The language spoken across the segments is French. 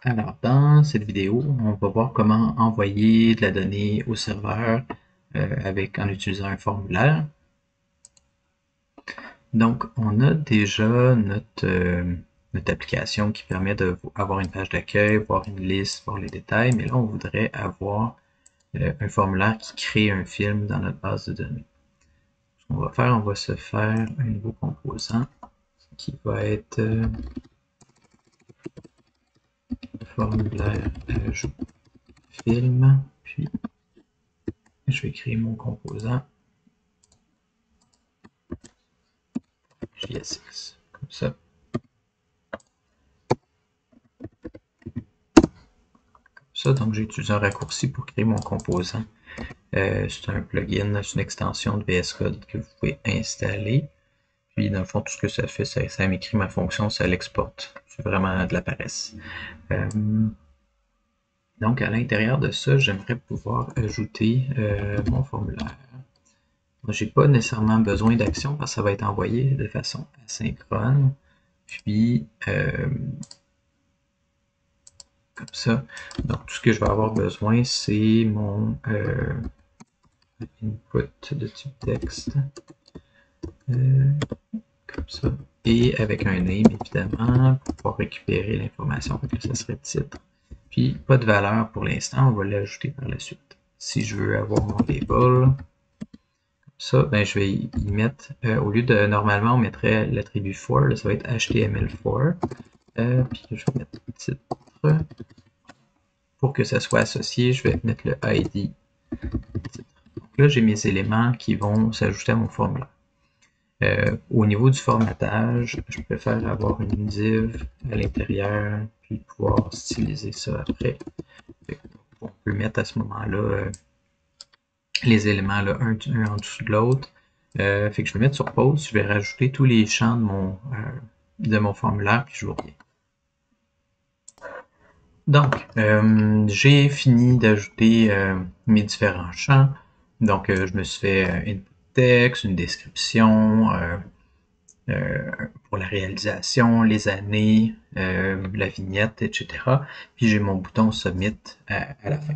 Alors, dans cette vidéo, on va voir comment envoyer de la donnée au serveur en utilisant un formulaire. Donc, on a déjà notre application qui permet d'avoir une page d'accueil, voir une liste, voir les détails, mais là, on voudrait avoir un formulaire qui crée un film dans notre base de données. Ce qu'on va faire, on va se faire un nouveau composant qui va être formulaire ajout film, puis je vais créer mon composant JSX, comme ça. Donc j'ai utilisé un raccourci pour créer mon composant. C'est un plugin, c'est une extension de VS Code que vous pouvez installer. Puis dans le fond, tout ce que ça fait, ça m'écrit ma fonction, ça l'exporte. C'est vraiment de la paresse. Donc à l'intérieur de ça, j'aimerais pouvoir ajouter mon formulaire. J'ai pas nécessairement besoin d'action parce que ça va être envoyé de façon asynchrone. Puis comme ça. Donc tout ce que je vais avoir besoin, c'est mon input de type texte. Comme ça. Et avec un name, évidemment, pour pouvoir récupérer l'information. Donc là, ça serait titre. Puis, pas de valeur pour l'instant, on va l'ajouter par la suite. Si je veux avoir mon label, ça, ben, je vais y mettre, au lieu de, normalement, on mettrait l'attribut for, là, ça va être HTML4. Puis, je vais mettre titre. Pour que ça soit associé, je vais mettre le ID titre. Donc là, j'ai mes éléments qui vont s'ajouter à mon formulaire. Au niveau du formatage, je préfère avoir une div à l'intérieur, puis pouvoir styliser ça après. On peut mettre à ce moment-là les éléments là, un en dessous de l'autre. Fait que je vais mettre sur pause, je vais rajouter tous les champs de mon formulaire, puis je vous reviens. Donc, j'ai fini d'ajouter mes différents champs. Donc, je me suis fait input text, une description, pour la réalisation, les années, la vignette, etc. Puis j'ai mon bouton Submit à la fin.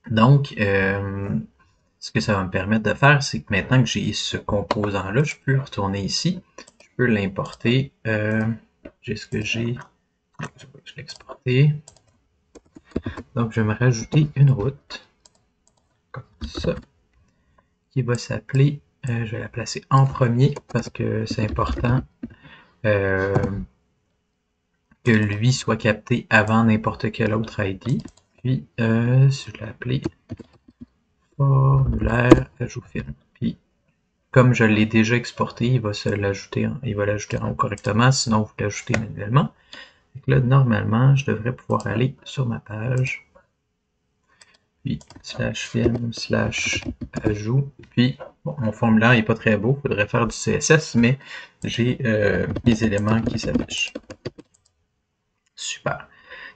Donc, ce que ça va me permettre de faire, c'est que maintenant que j'ai ce composant-là, je peux retourner ici, je peux l'importer. J'ai ce que j'ai, je l'ai exporté. Donc, je vais me rajouter une route, comme ça, qui va s'appeler, je vais la placer en premier parce que c'est important. Que lui soit capté avant n'importe quel autre ID. Puis, je l'ai appelé formulaire ajout film. Puis, comme je l'ai déjà exporté, il va l'ajouter en haut correctement, sinon vous l'ajoutez manuellement. Donc là, normalement, je devrais pouvoir aller sur ma page, puis slash film, slash ajout, puis bon, mon formulaire n'est pas très beau, il faudrait faire du CSS, mais j'ai les éléments qui s'affichent. Super.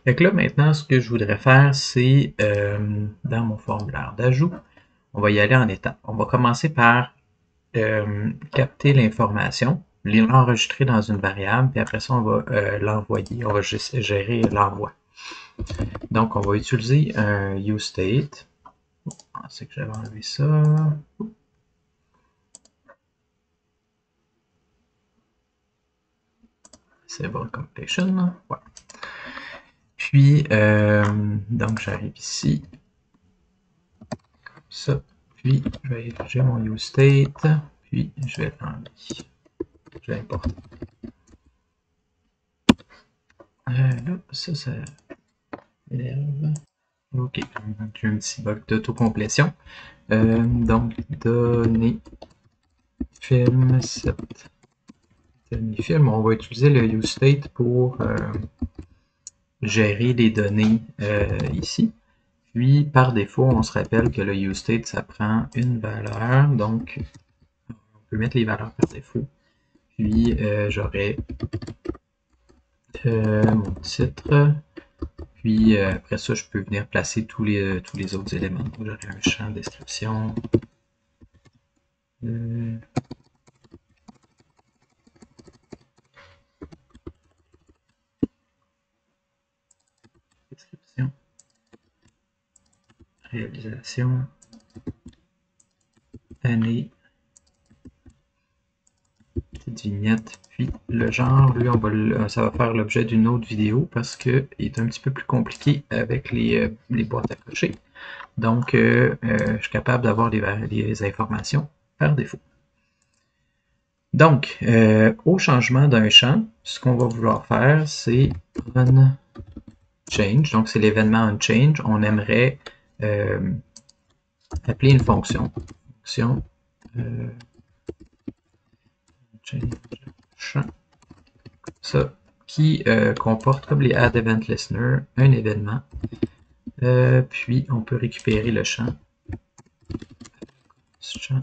Donc là, maintenant, ce que je voudrais faire, c'est dans mon formulaire d'ajout, on va y aller en étapes. On va commencer par capter l'information, l'enregistrer dans une variable, puis après ça, on va l'envoyer. On va juste gérer l'envoi. Donc, on va utiliser un useState. Je pensais que j'avais enlevé ça. C'est bon, completion. Ouais. Puis, donc, j'arrive ici. Comme ça. Puis, j'ai mon useState. Puis, je vais l'enlever. Je vais importer. Là, ça m'énerve. Ok, j'ai un petit bug d'autocomplétion. Donc, données film set film, on va utiliser le useState pour gérer les données ici. Puis, par défaut, on se rappelle que le useState, ça prend une valeur. Donc, on peut mettre les valeurs par défaut. Puis, j'aurai mon titre. Puis, après ça, je peux venir placer tous les autres éléments. J'aurai un champ description. description, réalisation, année, petite vignette, puis le genre, lui, ça va faire l'objet d'une autre vidéo parce qu'il est un petit peu plus compliqué avec les boîtes à cocher. Donc, je suis capable d'avoir les informations par défaut. Donc, au changement d'un champ, ce qu'on va vouloir faire, c'est onChange. Donc, c'est l'événement onChange. On aimerait appeler une fonction. Fonction change champ. Ça, qui comporte, comme les add event listener, un événement. Puis, on peut récupérer le champ. Ce champ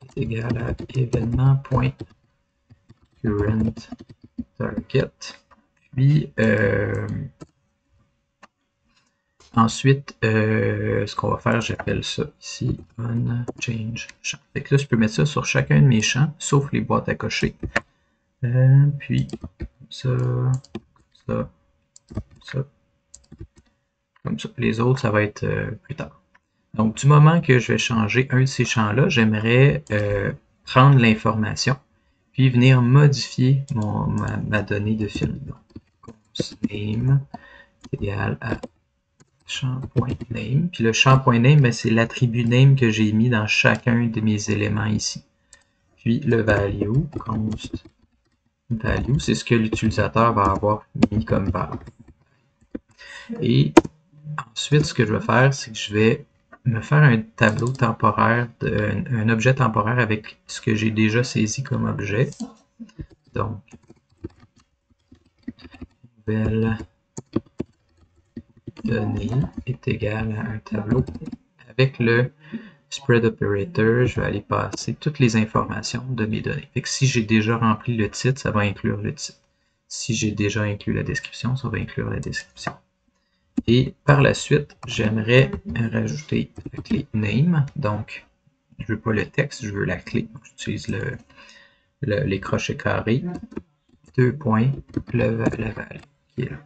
est égal à événement.currentTarget. Puis, ensuite, ce qu'on va faire, j'appelle ça ici onChange champ. Fait que là, je peux mettre ça sur chacun de mes champs, sauf les boîtes à cocher. Puis, ça, comme ça. Les autres, ça va être plus tard. Donc, du moment que je vais changer un de ces champs-là, j'aimerais prendre l'information, puis venir modifier ma donnée de film. Donc, name égale à champ.name. Puis le champ.name, ben, c'est l'attribut name que j'ai mis dans chacun de mes éléments ici. Puis le value, const value, c'est ce que l'utilisateur va avoir mis comme valeur. Et ensuite, ce que je vais faire, c'est que je vais me faire un tableau temporaire, un objet temporaire avec ce que j'ai déjà saisi comme objet. Donc, nouvelle donnée est égale à un tableau avec le spread operator. Je vais aller passer toutes les informations de mes données. Fait que si j'ai déjà rempli le titre, ça va inclure le titre. Si j'ai déjà inclus la description, ça va inclure la description. Et par la suite, j'aimerais rajouter la clé name. Donc, je ne veux pas le texte, je veux la clé. J'utilise les crochets carrés. 2 points, la value qui est là.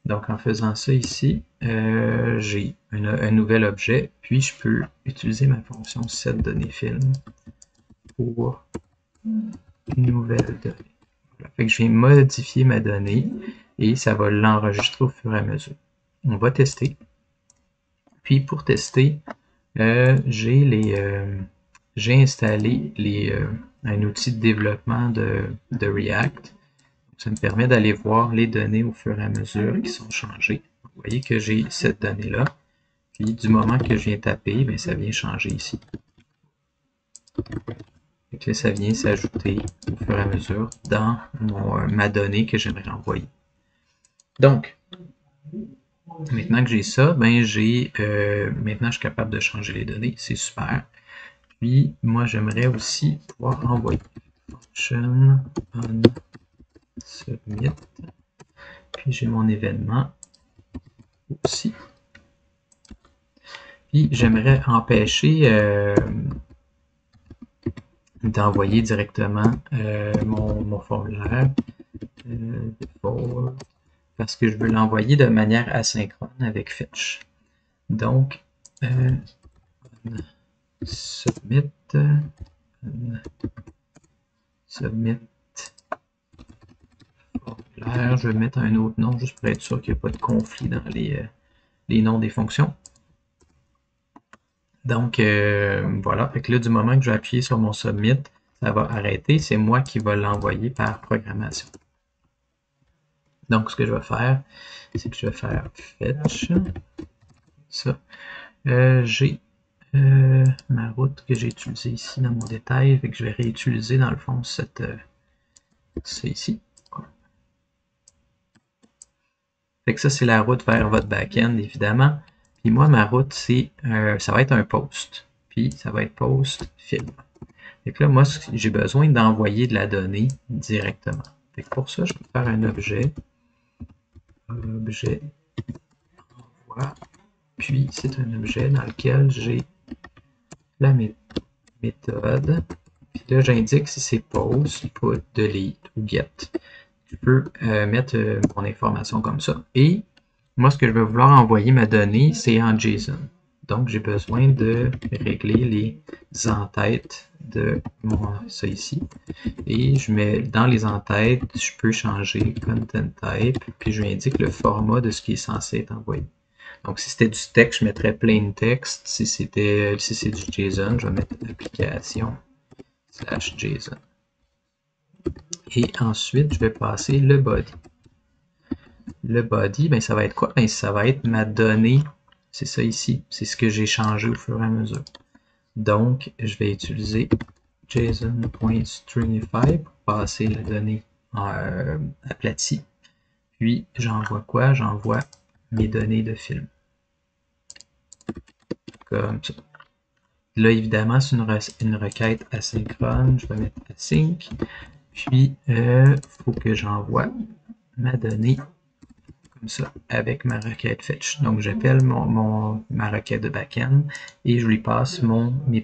Donc, en faisant ça ici, j'ai un nouvel objet, puis je peux utiliser ma fonction setDonnées-film pour nouvelle donnée. Voilà. Fait que je viens modifier ma donnée et ça va l'enregistrer au fur et à mesure. On va tester. Puis pour tester, j'ai installé un outil de développement de React. Ça me permet d'aller voir les données au fur et à mesure qui sont changées. Vous voyez que j'ai cette donnée-là. Puis du moment que je viens taper, bien, ça vient changer ici. Et que ça vient s'ajouter au fur et à mesure dans ma donnée que j'aimerais envoyer. Donc, maintenant que j'ai ça, ben maintenant je suis capable de changer les données, c'est super. Puis moi j'aimerais aussi pouvoir envoyer function on submit. Puis j'ai mon événement aussi. Puis j'aimerais empêcher d'envoyer directement mon formulaire parce que je veux l'envoyer de manière asynchrone avec Fetch. Donc, submit formulaire. Je vais mettre un autre nom juste pour être sûr qu'il n'y a pas de conflit dans les noms des fonctions. Donc, voilà. Fait que là, du moment que je vais appuyer sur mon submit, ça va arrêter. C'est moi qui vais l'envoyer par programmation. Donc, ce que je vais faire, c'est que je vais faire fetch. Ça. J'ai ma route que j'ai utilisée ici dans mon détail. Fait que je vais réutiliser dans le fond c'est ici. Fait que ça, c'est la route vers votre back-end, évidemment. Puis moi, ma route, ça va être un post. Puis ça va être post film. Fait que là, moi, j'ai besoin d'envoyer de la donnée directement. Fait que pour ça, je peux faire un objet envoi. Puis c'est un objet dans lequel j'ai la méthode. Puis là, j'indique si c'est post, put, delete ou get. Je peux mettre mon information comme ça. Et Moi, ce que je vais vouloir envoyer ma donnée, c'est en JSON. Donc, j'ai besoin de régler les entêtes de ça ici. Et je mets dans les entêtes, je peux changer content type, puis je lui indique le format de ce qui est censé être envoyé. Donc, si c'était du texte, je mettrais plain text. Si c'est du JSON, je vais mettre application/JSON. Et ensuite, je vais passer le body. Le body, ben, ça va être quoi? Ben, ça va être ma donnée. C'est ça ici. C'est ce que j'ai changé au fur et à mesure. Donc, je vais utiliser JSON.stringify pour passer la donnée aplatie. Puis, j'envoie quoi? J'envoie mes données de film. Comme ça. Là, évidemment, c'est une requête asynchrone. Je vais mettre async. Puis, il faut que j'envoie ma donnée comme ça avec ma requête fetch. Donc, j'appelle ma requête de backend et je lui passe mes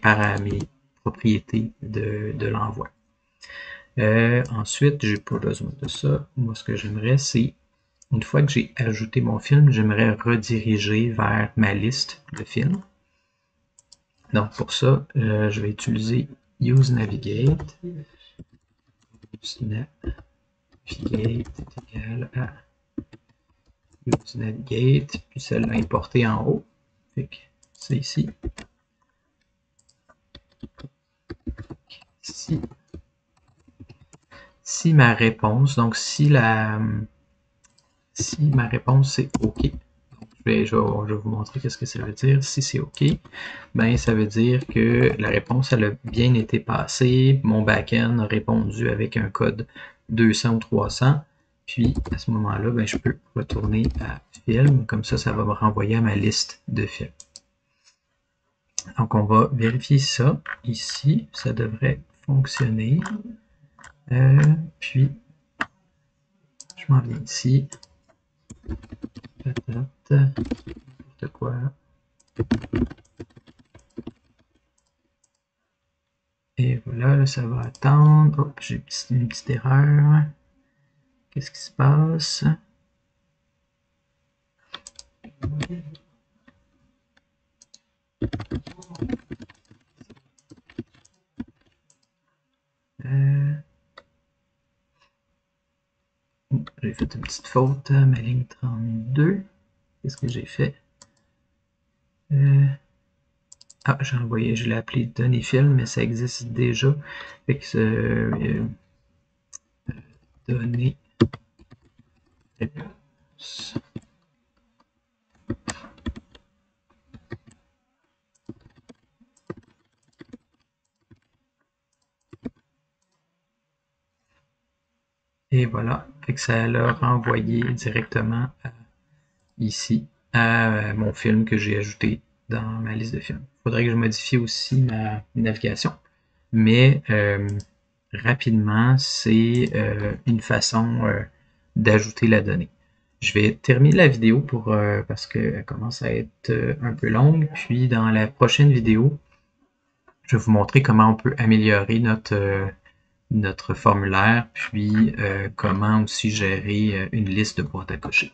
propriétés de l'envoi. Ensuite, j'ai pas besoin de ça. Moi, ce que j'aimerais, c'est, une fois que j'ai ajouté mon film, j'aimerais rediriger vers ma liste de films. Donc, pour ça, je vais utiliser useNavigate. useNavigate est égal à useNavigate, puis celle-là importée en haut. Fait que c'est ici. Si ma réponse, donc si ma réponse c'est OK, donc je vais vous montrer qu'est-ce que ça veut dire. Si c'est OK, ben ça veut dire que la réponse elle a bien été passée, mon backend a répondu avec un code 200 ou 300, puis à ce moment-là, ben, je peux retourner à film, comme ça, ça va me renvoyer à ma liste de films. Donc on va vérifier ça ici, ça devrait fonctionner. Puis je m'en viens ici. N'importe quoi. Et voilà, là, ça va attendre. Oh, j'ai une petite erreur. Qu'est-ce qui se passe? J'ai fait une petite faute à ma ligne 32. Qu'est-ce que j'ai fait? Ah, j'ai envoyé, je l'ai appelé données film, mais ça existe déjà. Fait que données réponse. Et voilà, fait que ça l'a renvoyé directement ici à mon film que j'ai ajouté dans ma liste de films. Il faudrait que je modifie aussi ma navigation, mais rapidement, c'est une façon d'ajouter la donnée. Je vais terminer la vidéo parce qu'elle commence à être un peu longue, puis dans la prochaine vidéo, je vais vous montrer comment on peut améliorer notre formulaire, puis comment aussi gérer une liste de boîtes à cocher.